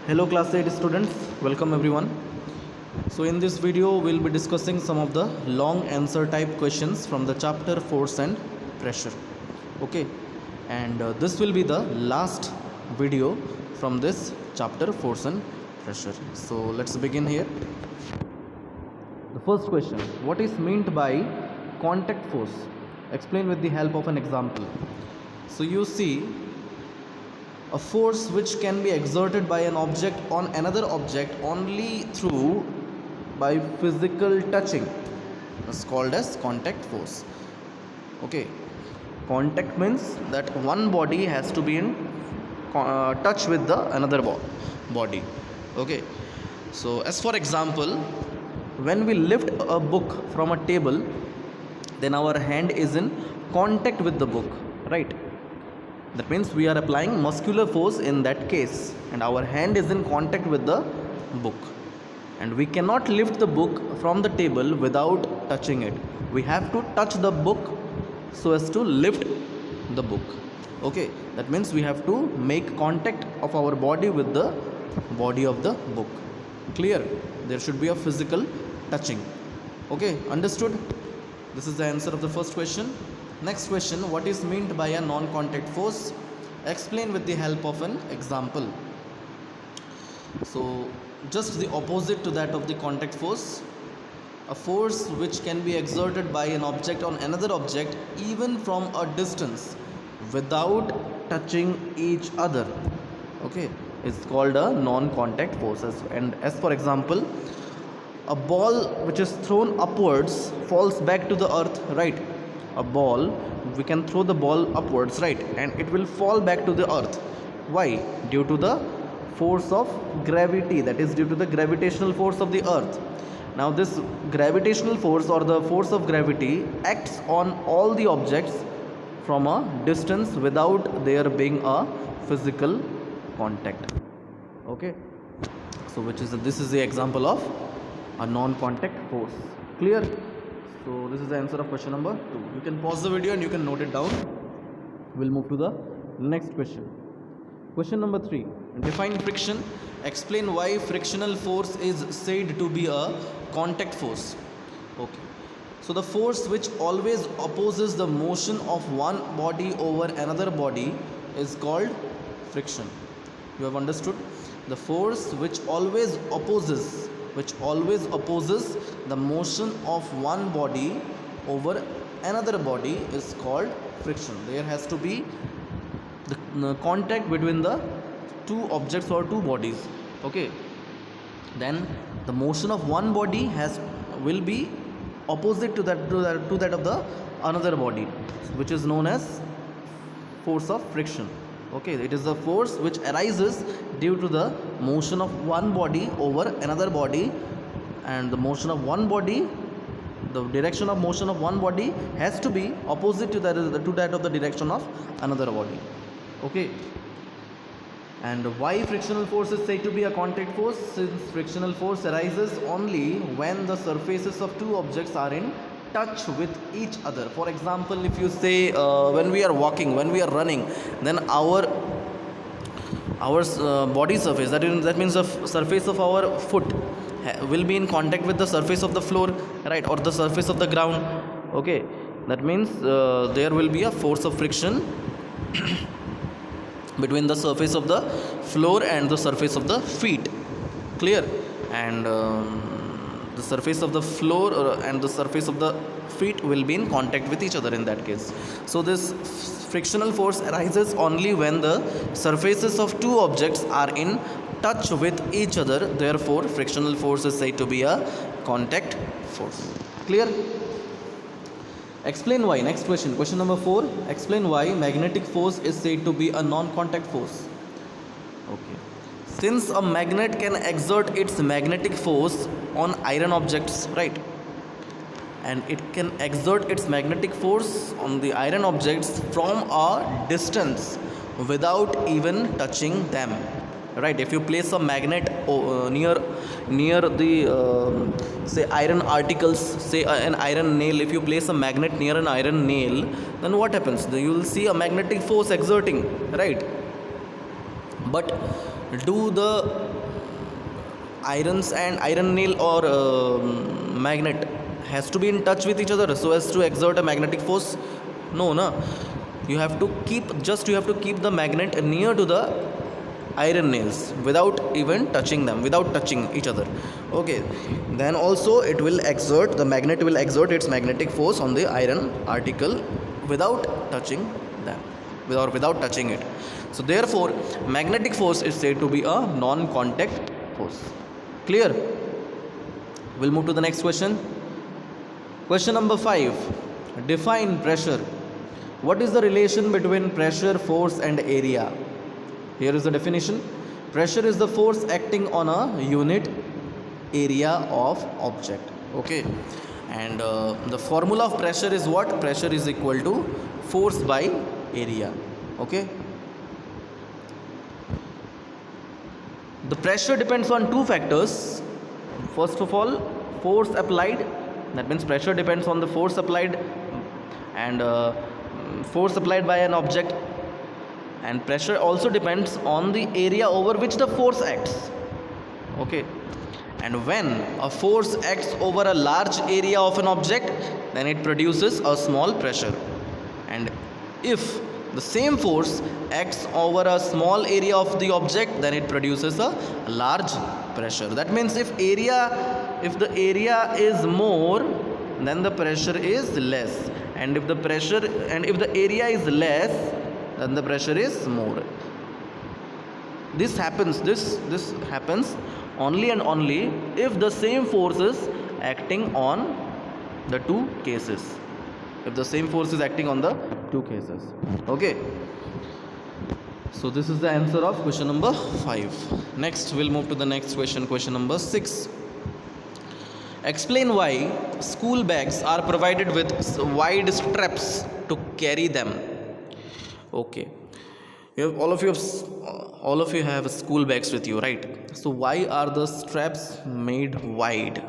Hello class 8 students, welcome everyone. So in this video we'll be discussing some of the long answer type questions from the chapter force and pressure. Okay, and this will be the last video from this chapter force and pressure. So let's begin here. The first question, what is meant by contact force? Explain with the help of an example. So you see, a force which can be exerted by an object on another object only through by physical touching is called as contact force. Okay, contact means that one body has to be in touch with the another body. Okay, so as for example, when we lift a book from a table, then our hand is in contact with the book, right? That means we are applying muscular force in that case, and our hand is in contact with the book, and we cannot lift the book from the table without touching it. We have to touch the book so as to lift the book. Okay, that means we have to make contact of our body with the body of the book. Clear? There should be a physical touching. Okay, understood? This is the answer of the first question. Next question, what is meant by a non-contact force? Explain with the help of an example. So just the opposite to that of the contact force, a force which can be exerted by an object on another object even from a distance without touching each other, okay, is called a non-contact force. And as for example, a ball which is thrown upwards falls back to the earth, right? A ball, we can throw the ball upwards, right, and it will fall back to the earth. Why? Due to the force of gravity, that is due to the gravitational force of the earth. Now this gravitational force or the force of gravity acts on all the objects from a distance without there being a physical contact. Okay, so this is the example of a non-contact force. Clear? So this is the answer of question number 2. You can pause the video and you can note it down. We'll move to the next question. Question number 3. Define friction. Explain why frictional force is said to be a contact force. Okay. So the force which always opposes the motion of one body over another body is called friction. You have understood? The force which always opposes the motion of one body over another body is called friction. There has to be the contact between the two objects or two bodies. Okay, then the motion of one body will be opposite to that of the another body, which is known as force of friction. Okay, it is the force which arises due to the motion of one body over another body, and the motion of one body, the direction of motion of one body has to be opposite to that of the direction of another body. Okay, and why frictional force is said to be a contact force? Since frictional force arises only when the surfaces of two objects are in touch with each other. For example, if you say when we are walking, when we are running, then our body surface, that means the surface of our foot will be in contact with the surface of the floor, right, or the surface of the ground. Okay, that means there will be a force of friction between the surface of the floor and the surface of the feet. Clear? And the surface of the floor and the surface of the feet will be in contact with each other in that case. So this frictional force arises only when the surfaces of two objects are in touch with each other. Therefore frictional force is said to be a contact force. Clear? Explain why. Next question, question number 4. Explain why magnetic force is said to be a non-contact force. Okay, since a magnet can exert its magnetic force on iron objects, right, and it can exert its magnetic force on the iron objects from a distance without even touching them, right? If you place a magnet near the say iron articles, say an iron nail, if you place a magnet near an iron nail, then what happens? You will see a magnetic force exerting, right? But do the irons and iron nail or magnet has to be in touch with each other so as to exert a magnetic force? No, no. You have to keep the magnet near to the iron nails without even touching them, without touching each other. Okay, then also the magnet will exert its magnetic force on the iron article without touching them, without touching it. So therefore magnetic force is said to be a non-contact force. Clear? We'll move to the next question. Question number 5. Define pressure. What is the relation between pressure, force and area? Here is the definition. Pressure is the force acting on a unit area of object. Okay, and the formula of pressure is what? Pressure is equal to force by area. Okay, the pressure depends on two factors. First of all, force applied. That means pressure depends on the force applied, and force applied by an object. And pressure also depends on the area over which the force acts. Okay, and when a force acts over a large area of an object, then it produces a small pressure. And if the same force acts over a small area of the object, then it produces a large pressure. That means if the area is more, then the pressure is less, and if the area is less, then the pressure is more. This happens only and only if the same force is acting on the two cases. If the same force is acting on the two cases. Okay. So this is the answer of question number 5. Next, we'll move to the next question, question number 6. Explain why school bags are provided with wide straps to carry them. Okay, all of you have school bags with you, right? So why are the straps made wide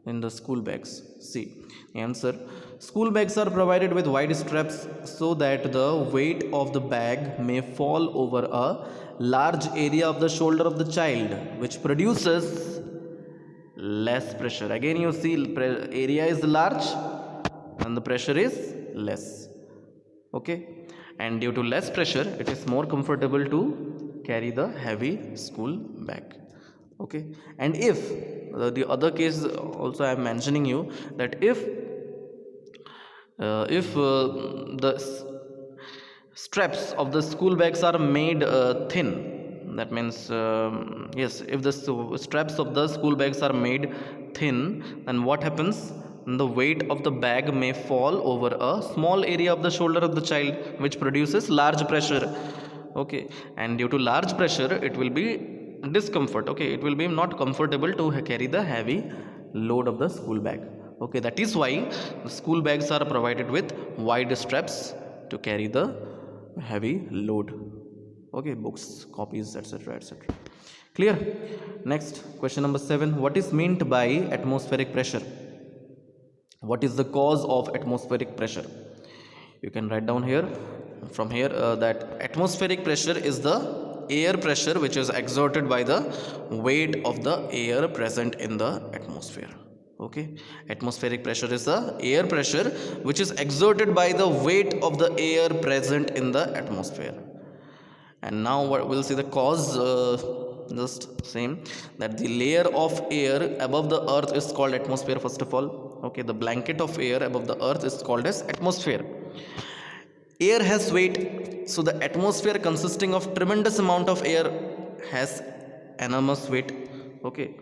in the school bags? See, answer. School bags are provided with wide straps so that the weight of the bag may fall over a large area of the shoulder of the child, which produces less pressure. Again, you see, area is large and the pressure is less. Okay, and due to less pressure, it is more comfortable to carry the heavy school bag. Okay, and if the other case also I am mentioning you, that if the straps of the school bags are made thin, that means yes, if the straps of the school bags are made thin, then what happens? The weight of the bag may fall over a small area of the shoulder of the child, which produces large pressure. Okay, and due to large pressure, it will be discomfort. Okay, it will be not comfortable to carry the heavy load of the school bag. Okay, that is why the school bags are provided with wide straps to carry the heavy load. Okay, books, copies, etc., etc. Clear? Next, question number 7. What is meant by atmospheric pressure? What is the cause of atmospheric pressure? You can write down here, from here, that atmospheric pressure is the air pressure which is exerted by the weight of the air present in the atmosphere. Okay, atmospheric pressure is the air pressure which is exerted by the weight of the air present in the atmosphere. And now we'll see the cause. Just same, that the layer of air above the earth is called atmosphere. First of all, okay, the blanket of air above the earth is called as atmosphere. Air has weight, so the atmosphere consisting of tremendous amount of air has enormous weight. Okay,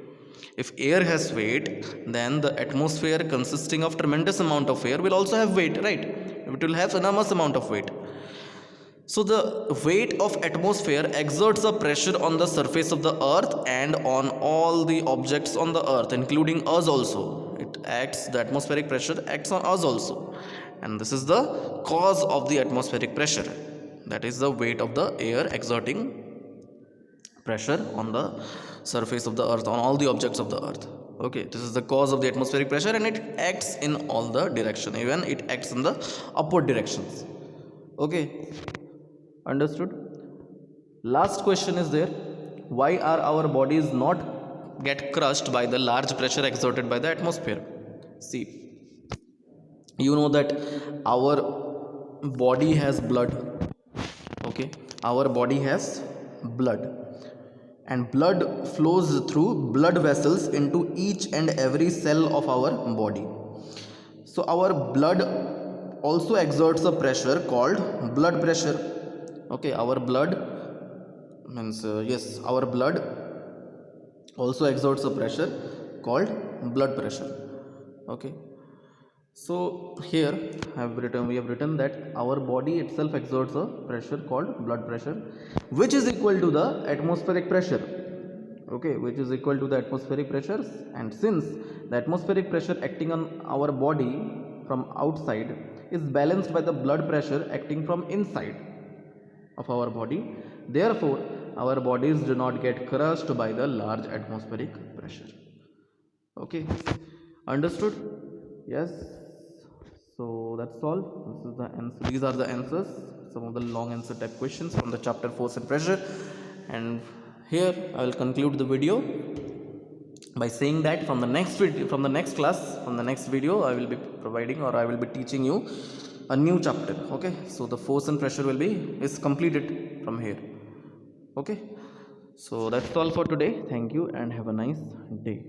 if air has weight, then the atmosphere consisting of tremendous amount of air will also have weight, right? It will have enormous amount of weight. So the weight of atmosphere exerts a pressure on the surface of the earth and on all the objects on the earth, including us also. The atmospheric pressure acts on us also. And this is the cause of the atmospheric pressure. That is the weight of the air exerting pressure on the surface of the earth, on all the objects of the earth. Okay, this is the cause of the atmospheric pressure, and it acts in all the direction, even it acts in the upward directions. Okay, understood? Last question is there. Why are our bodies not get crushed by the large pressure exerted by the atmosphere. See, you know that our body has blood. Okay, our body has blood, and blood flows through blood vessels into each and every cell of our body. So our blood also exerts a pressure called blood pressure. Okay, our blood means yes, our blood also exerts a pressure called blood pressure. Okay, so here we have written that our body itself exerts a pressure called blood pressure, which is equal to the atmospheric pressure. Okay, which is equal to the atmospheric pressures. And since the atmospheric pressure acting on our body from outside is balanced by the blood pressure acting from inside of our body, therefore our bodies do not get crushed by the large atmospheric pressure. Okay, understood? Yes. So that's all. This is the answer. These are the answers, some of the long answer type questions from the chapter force and pressure. And here I will conclude the video by saying that from the next video, from the next video, I will be providing, or I will be teaching you a new chapter. Okay, so the force and pressure is completed from here. Okay, so that's all for today. Thank you and have a nice day.